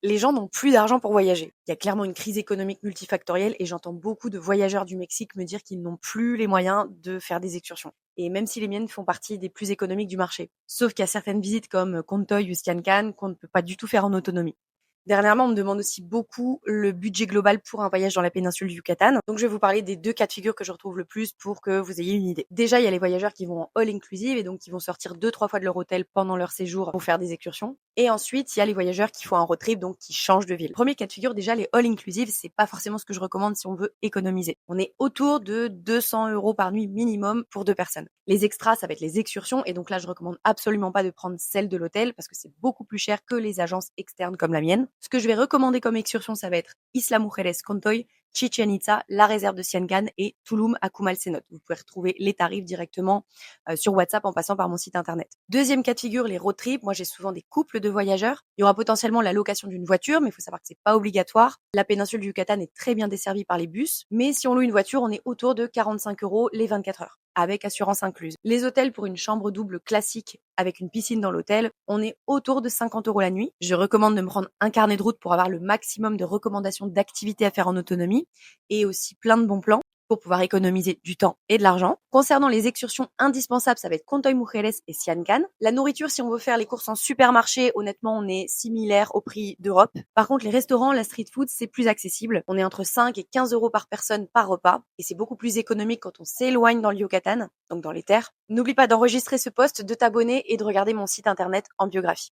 Les gens n'ont plus d'argent pour voyager. Il y a clairement une crise économique multifactorielle et j'entends beaucoup de voyageurs du Mexique me dire qu'ils n'ont plus les moyens de faire des excursions. Et même si les miennes font partie des plus économiques du marché. Sauf qu'il y a certaines visites comme Contoy ou Siancan qu'on ne peut pas du tout faire en autonomie. Dernièrement, on me demande aussi beaucoup le budget global pour un voyage dans la péninsule du Yucatan. Donc, je vais vous parler des 2 cas de figure que je retrouve le plus pour que vous ayez une idée. Déjà, il y a les voyageurs qui vont en all inclusive et donc qui vont sortir 2-3 fois de leur hôtel pendant leur séjour pour faire des excursions. Et ensuite, il y a les voyageurs qui font un road trip, donc qui changent de ville. Premier cas de figure, déjà, les all inclusive, c'est pas forcément ce que je recommande si on veut économiser. On est autour de 200 € par nuit minimum pour 2 personnes. Les extras, ça va être les excursions et donc là, je recommande absolument pas de prendre celle de l'hôtel parce que c'est beaucoup plus cher que les agences externes comme la mienne. Ce que je vais recommander comme excursion, ça va être Isla Mujeres Contoy, Chichen Itza, la réserve de Siangan et Tulum à Cenote. Vous pouvez retrouver les tarifs directement sur WhatsApp en passant par mon site internet. Deuxième cas de figure, les road trips. Moi, j'ai souvent des couples de voyageurs. Il y aura potentiellement la location d'une voiture, mais il faut savoir que c'est pas obligatoire. La péninsule du Yucatan est très bien desservie par les bus, mais si on loue une voiture, on est autour de 45 € les 24 heures, avec assurance incluse. Les hôtels pour une chambre double classique avec une piscine dans l'hôtel, on est autour de 50 € la nuit. Je recommande de me prendre un carnet de route pour avoir le maximum de recommandations d'activités à faire en autonomie et aussi plein de bons plans pour pouvoir économiser du temps et de l'argent. Concernant les excursions indispensables, ça va être Contoy Mujeres et Siancan. La nourriture, si on veut faire les courses en supermarché, honnêtement, on est similaire au prix d'Europe. Par contre, les restaurants, la street food, c'est plus accessible. On est entre 5 et 15 € par personne par repas. Et c'est beaucoup plus économique quand on s'éloigne dans le Yucatan, donc dans les terres. N'oublie pas d'enregistrer ce post, de t'abonner et de regarder mon site internet en biographie.